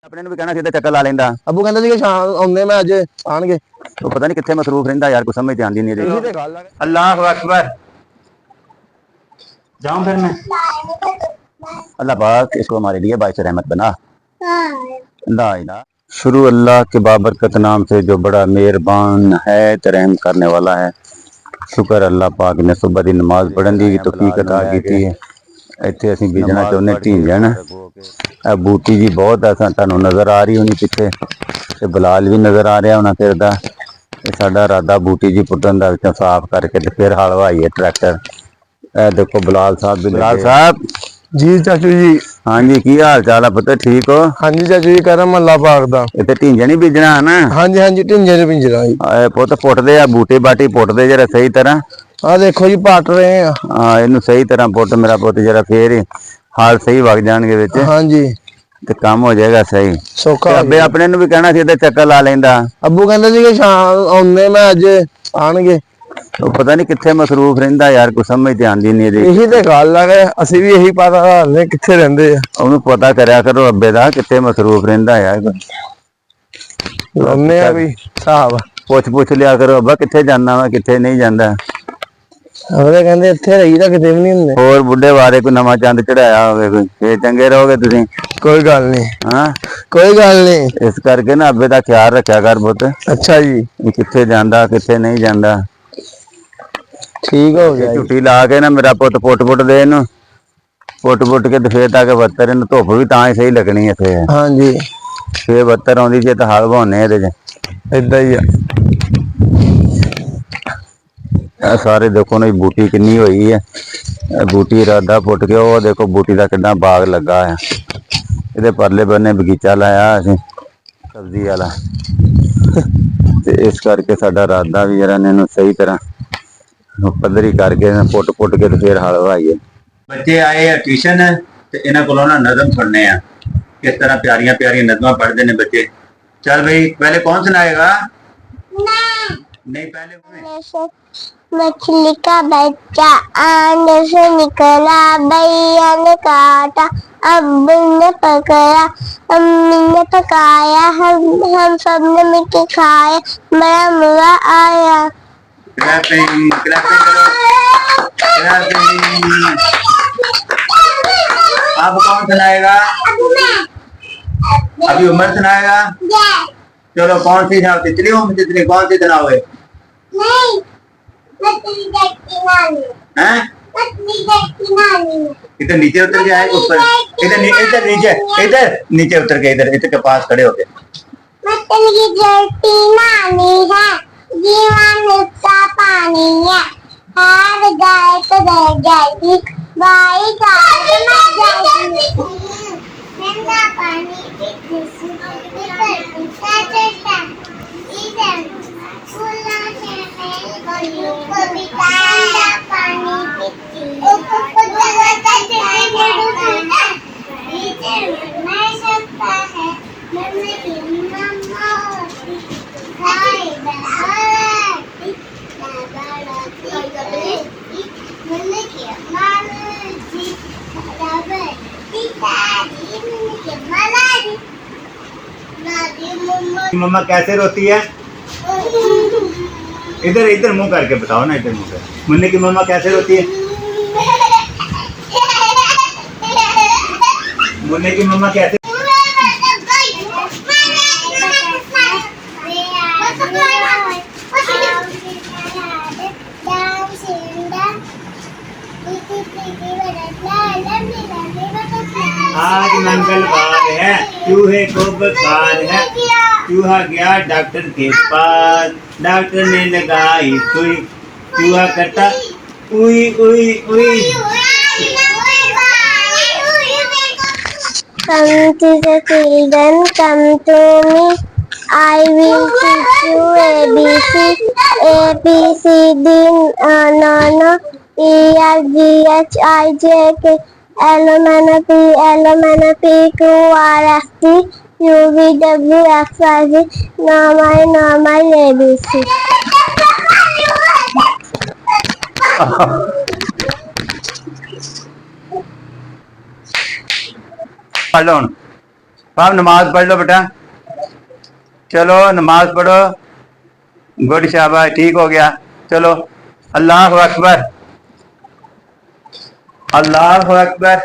अपने भी कहना सीधा चक्कर ला लेंदा। अबू कहंदा सी कि शाम आउंदे मैं अज आणगे तो पता नहीं कितने मसरूफ रहंदा यार, कुछ समझ आंदी नहीं यही रही। ते गल है। अल्लाह अकबर। जाऊं फिर मैं। अल्लाह पाक इसको हमारे लिए बाइस रहमत बना। ला इलाहा। शुरू अल्लाह के बाबरकत नाम से जो बड़ा मेहरबान है, रहम करने वाला है। शुक्र अल्लाह पाक ने सुबह की नमाज पढ़न की तौफीक अता की है। ਇੱਥੇ ਅਸੀਂ ਬੀਜਣਾ ਚਾਹੁੰਦੇ ਢੀਂਜਣ। ਇਹ ਬੂਟੀ ਜੀ ਬਹੁਤ ਹੈ, ਤੁਹਾਨੂੰ ਨਜ਼ਰ ਆ ਰਹੀ ਹੋਣੀ ਪਿੱਛੇ, ਤੇ ਬਲਾਲ ਵੀ ਨਜ਼ਰ ਆ ਰਿਹਾ ਹੋਣਾ ਫਿਰਦਾ। ਇਹ ਸਾਡਾ ਇਰਾਦਾ ਬੂਟੀ ਜੀ ਪੁੱਟਣ ਦਾ, ਵਿੱਚੋਂ ਸਾਫ਼ ਕਰਕੇ ਤੇ ਫਿਰ ਹਲ ਵਾਹੀਏ ਟਰੈਕਟਰ। ਇਹ ਦੇਖੋ ਬਲਾਲ ਸਾਹਿਬ ਵੀ। ਬਲਾਲ ਸਾਹਿਬ जी चाचू जी। हाँ जी, की हाल चाल है पुत्र, ठीक हो? हाँ जी चाचू जी, करम अल्लाह पाक दा। इतने ढींजे नहीं बीजना है ना? हाँ जी हाँ जी, ढिंजे च पिंजरा जी। पुत पुटदे आ, बूटी बाटी पुटदे जरा सही तरह। हाँ देखो जी पट रहे हैं। हाँ इनू सही तरह पुट मेरा पुत, जरा फिर ही हाल सही वग जाएंगे विच। हाँ जी ते काम हो जाएगा सही। सौखा हो अब्बे जाएगा। अपने भी कहना सी चक्कर ला लेंदा। अबू कहंदा सी कि शाम आउंदे मैं अज आणगे। तो पता नहीं कितने मसरूफ रहंदा यार, कुछ समझ आंदी नहीं रही। यही ते गल है, असि भी यही पता हालने किथे रहिंदे आ। ਉਹਨੂੰ पता करया करो अब्बे दा कितने मसरूफ रहंदा यार। लाने आ भी हिसाब। पुछ लिया करो अब्बा किथे जाना वा, किथे नहीं जांदा। अगले कहंदे इत्थे रहीदा किते भी नहीं हुंदे। और बुढ़े बारे कोई नवा चंद चढ़ाया होवे कोई, फिर चंगे रहोगे तुसीं। कोई गल नहीं। हाँ कोई गल नहीं। इस करके ना अब्बे दा ख्याल रखा कर पुत। अच्छा जी। किथे जांदा किथे नहीं जांदा। ठीक हो गया। झुट्टी ला के ना मेरा पुत पुट दे इनू। पुट के फिर तक बत्तर, इन धुप भी तां ही सही लगनी है फिर। हाँ जी फिर बत्तर आउंदी जे ते हल बाउने इहदे च। इदा ही है। सारे देखो ना बूटी किन्नी हुई है। बूटी इरादा पुट के वो देखो बूटी का कितना बाग लगा है। ये परले बन्ने बगीचा लाया असीं सब्जी वाला। इस करके साडा इरादा भी जरा इन्हूं सही तरह पद्धरी करके पुट के तो फिर हल वाईए। बच्चे आए हैं ट्यूशन, तो इन्हां कोलों ना नज़म सुनने हैं, किस तरह प्यारियां प्यारियां नज़मां पढ़ते हैं बच्चे। चल भाई पहले कौन सुनाएगा? नहीं पहले मछली का बच्चा आने से निकला, भैया ने काटा, अब्बू ने पकड़ा, अम्मी ने पकाया, हम सब ने मिलकर खाया, बड़ा मजा आया। क्लैपिंग क्लैपिंग करो, क्लैपिंग। अब कौन सुनाएगा? अभी उमर सुनाएगा। चलो कौन सी सुनाओ? तितली हो तितली, कौन सी सुनाओगे? नहीं, हैं? इधर नीचे उतर के आए ऊपर, इधर इधर नीचे, इधर नीचे उतर के, इधर के पास खड़े होके। मटन की जलती नानी है, जीवन का पानी है, हार जाए तो रह जाएगी, भाई जाए तो मर जाएगी। ठंडा पानी की खुशबू इधर फूलों से मेल को बिताया पानी पीती इधर मैं सकता है मरने की मम्मा होती खाए बहाती मरने की मालूजी बराबर पिताजी मरने की मलाजी मम्मा कैसे रोती है? इधर इधर मुंह करके बताओ ना, इधर मुंह कर। मुन्ने की मम्मा कैसे रोती है? मुन्ने की मम्मा कैसे? आज मंगलवार है, चूहे को बुखार है, चूहा गया डॉक्टर के पास, डॉक्टर ने लगाई सुई, चूहा करता उई उई उई। Come to the children, come to me. I will teach you ABC. A B C D no E F G H I J K L M N O P Q R S T U V W X Y Z. Normal ABC. पढ़ लो आप नमाज पढ़ लो बेटा, चलो नमाज पढ़ो। Good शाबाश, ठीक हो गया। चलो अल्लाह अकबर, अल्लाह अकबर,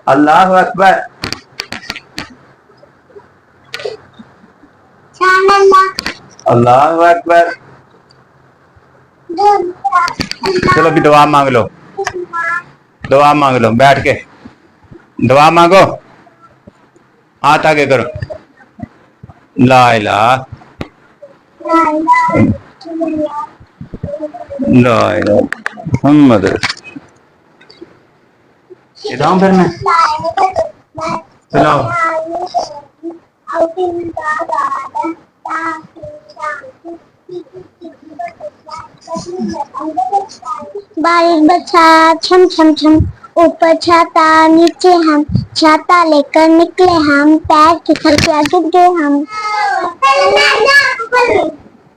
अल्लाह अकबर। अल्लाह अकबर। चलो अभी दुआ मांग लो, दुआ मांग लो बैठ के, दुआ मांगो। हाथ आगे करो। ला इलाहा, ला इलाहा मोहम्मद। इधर फिर मैं चलाओ। बारिश बरसा छम छम छम, ऊपर छाता नीचे हम, छाता लेकर निकले हम, पैर फिसल के डूब गए हम।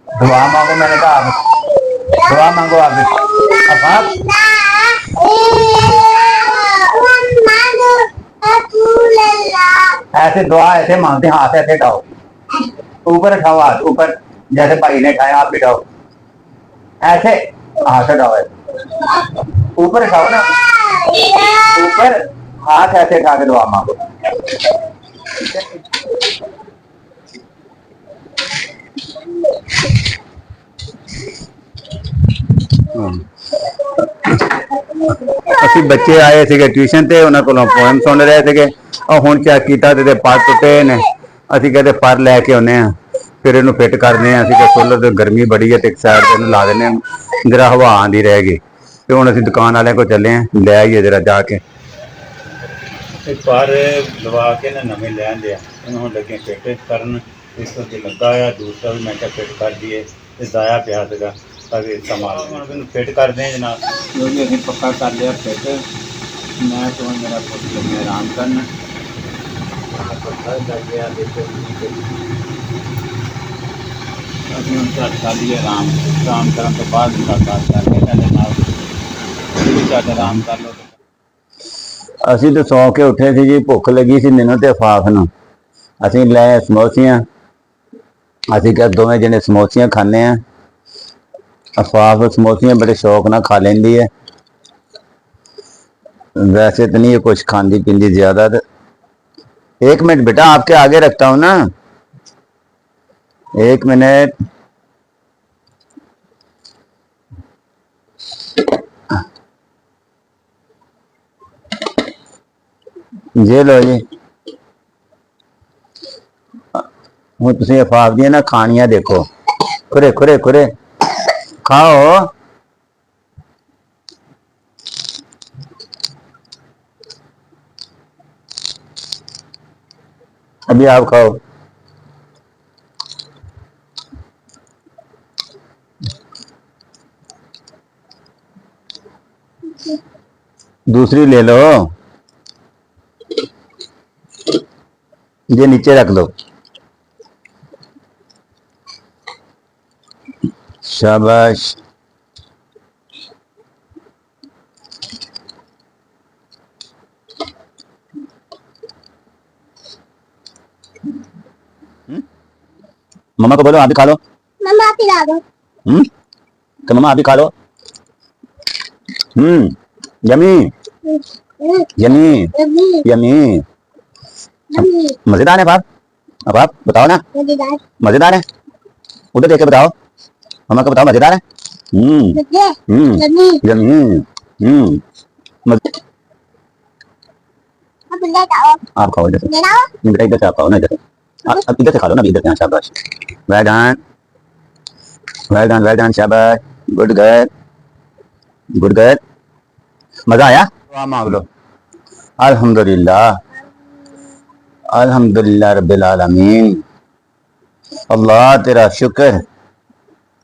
दुआ मांगो, मैंने कहा आप दुआ मांगो। आप ऐसे दुआ ऐसे मांगते, हाथ ऐसे उठाओ, ऊपर उठाओ हाथ ऊपर, जैसे भाई ने उठाया आप उठाओ, ऐसे हाथ उठाओ, ऊपर उठाओ ना, ऊपर हाथ ऐसे उठा के दुआ मांगो। ਅਸੀਂ ਬੱਚੇ ਆਏ ਸੀਗੇ ਟਿਊਸ਼ਨ ਤੇ, ਉਹਨਾਂ ਕੋਲੋਂ ਪੋਇਮ ਸੁਣ ਰਹੇ ਸੀਗੇ। और ਹੁਣ चेक किया ਤੇ ਪਰ ਟੁੱਟੇ ਨੇ। ਅਸੀਂ ਕਹਿੰਦੇ ਪਰ ਲੈ ਕੇ ਆਉਨੇ ਆ, ਫਿਰ ਇਹਨੂੰ ਫਿੱਟ ਕਰਨੇ ਆ। ਅਸੀਂ ਕਿ ਸੋਲਰ ਤੇ ਗਰਮੀ ਬੜੀ ਹੈ ਤੇ ਇੱਕ ਸਾਈਡ ਤੇ ਇਹਨੂੰ ਲਾ ਦਿੰਨੇ ਆ, ਜਰਾ ਹਵਾ ਆਂਦੀ ਰਹੇਗੀ। ਤੇ ਹੁਣ ਅਸੀਂ ਦੁਕਾਨ ਵਾਲਿਆਂ ਕੋਲ ਚੱਲੇ ਆ, ਲੈ ਆਈਏ ਜਰਾ ਜਾ ਕੇ। ਪਰ ਲਵਾ ਕੇ ਨਾ ਨਵੇਂ ਲੈ ਆਂਦੇ ਆ, ਇਹਨੂੰ ਹੁਣ ਲੱਗੇ ਫਿੱਟ ਕਰਨ। ਇਸ ਤੋਂ ਅੱਗੇ ਲੱਗਾ ਆ ਦੂਸਰਾ ਵੀ, ਮੈਂ ਕਿਹਾ ਫਿੱਟ ਕਰ ਦਈਏ ਤੇ ਜ਼ਾਇਆ ਪਿਆ ਸੀਗਾ ਤਾਂ ਕਿ ਇਸਤੇਮਾਲ ਹੁਣ ਇਹਨੂੰ ਫਿੱਟ ਕਰਦੇ ਆ ਜਨਾਬ। ਜੋ ਵੀ ਅਸੀਂ ਪੱਕਾ ਕਰ ਲਿਆ ਫਿੱਟ। ਮੈਂ तो मेरा कुछ लगे आराम करना पत्थर कर गया, देखो ਅਸੀਂ ਹੁਣ ਝੱਟ ਕਰ ਲਈਏ ਆਰਾਮ। ਆਰਾਮ ਕਰਨ ਤੋਂ ਬਾਅਦ ਮੁਲਾਕਾਤ ਕਰਕੇ ਤੁਹਾਡੇ ਨਾਲ, ਤੁਸੀਂ ਵੀ ਝੱਟ ਆਰਾਮ ਕਰ ਲਓ। ਅਸੀਂ ਤਾਂ ਸੌਂ ਕੇ ਉੱਠੇ ਸੀ ਜੀ, ਭੁੱਖ ਲੱਗੀ ਸੀ ਮੈਨੂੰ ਤੇ ਆਫਾਫ ਨੂੰ। ਅਸੀਂ ਲੈ ਸਮੋਸੀਆਂ, ਅਸੀਂ ਕਿਹਾ ਦੋਵੇਂ ਜਣੇ ਸਮੋਸੀਆਂ ਖਾਂਦੇ ਆ। आफाफ समोसियाँ बड़े शौक ना खा लेंदी है, वैसे तो नहीं कुछ खाती पीती ज्यादा। तो एक मिनट बेटा आपके आगे रखता हूँ ना, एक मिनट। ये लो जी, हूँ तुम आफाफ दियां ना खानियां देखो, खुरे खुरे खुरे खाओ। अभी आप खाओ। दूसरी ले लो, ये नीचे रख दो। शाबाश। मम्मा को बोलो आप भी खा लो। मम्मा आप खिला दो। तो मम्मा आप भी खा लो। Yummy yummy yummy. मजेदार है बाप। अब आप बताओ ना, मजेदार मजेदार है। उधर देख के बताओ, मम्मा को बताओ मजेदार है। Yummy yummy. आप ले जाओ, आप खाओ इधर से, ले आओ। बेटा इधर से आप खाओ ना, इधर से। अब इधर से खा लो ना, इधर से। शाबाश, well done, well done, well done, शाबाश, गुड गर्ल, गुड गर्ल। मजा आया? दुआ मांग लो। अल्हम्दुलिल्लाह, अल्हम्दुलिल्लाह रब्बिल आलमीन। अल्लाह तेरा शुक्र,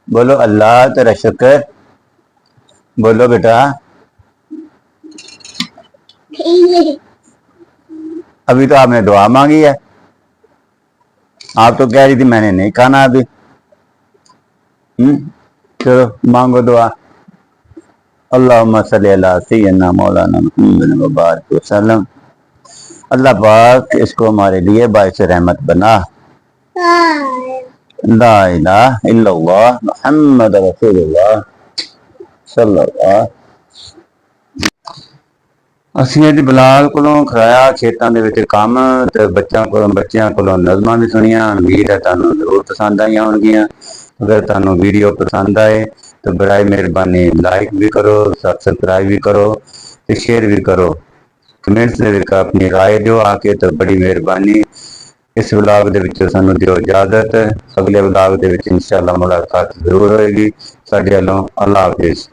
बोलो अल्लाह तेरा शुक्र, बोलो बेटा। अभी तो आपने दुआ मांगी है, आप तो कह रही थी मैंने नहीं खाना अभी। चलो मांगो दुआ। अल्लाहुम्मा सल्ली अला सय्यिदना मौलाना मुहम्मद व बारिक वसल्लम। अल्लाह पाक इसको हमारे लिए बाइस रहमत बना। ला इलाहा इल्लल्लाह मुहम्मद रसूलुल्लाह सल्लल्लाह। ਅਸੀਂ ਅੱਜ ਬਲਾਲ ਕੋਲੋਂ ਕਰਾਇਆ ਖੇਤਾਂ ਦੇ ਵਿੱਚ ਕੰਮ ਤੇ ਬੱਚਿਆਂ ਕੋਲੋਂ ਨਜ਼ਮਾਂ ਵੀ ਸੁਣੀਆਂ। ਉਮੀਦ ਹੈ ਤੁਹਾਨੂੰ ਜ਼ਰੂਰ ਪਸੰਦ ਆਈਆਂ ਹੋਣਗੀਆਂ। ਅਗਰ ਤੁਹਾਨੂੰ ਵੀਡੀਓ ਪਸੰਦ ਆਏ ਤਾਂ ਬਰਾਏ ਮਿਹਰਬਾਨੀ ਲਾਈਕ ਵੀ ਕਰੋ, ਸਬਸਕ੍ਰਾइब भी करो ਤੇ ਸ਼ੇਅਰ ਵੀ ਕਰੋ। ਕਮੈਂਟਸ ਦੇ ਵਿੱਚ ਆਪਣੀ ਰਾਏ ਦਿਓ ਆ ਕੇ ਤਾਂ ਬੜੀ ਮਿਹਰਬਾਨੀ। ਇਸ ਵਲੌਗ ਦੇ ਵਿੱਚ ਸਾਨੂੰ ਦਿਓ ਇਜਾਜ਼ਤ। ਅਗਲੇ ਵਲੌਗ ਦੇ ਵਿੱਚ ਇਨਸ਼ਾਅੱਲਾ ਮੁਲਾਕਾਤ ਜ਼ਰੂਰ ਹੋਏਗੀ। ਸਾਡੇ ਵੱਲੋਂ ਅੱਲਾਹ ਹਾਫਿਜ਼।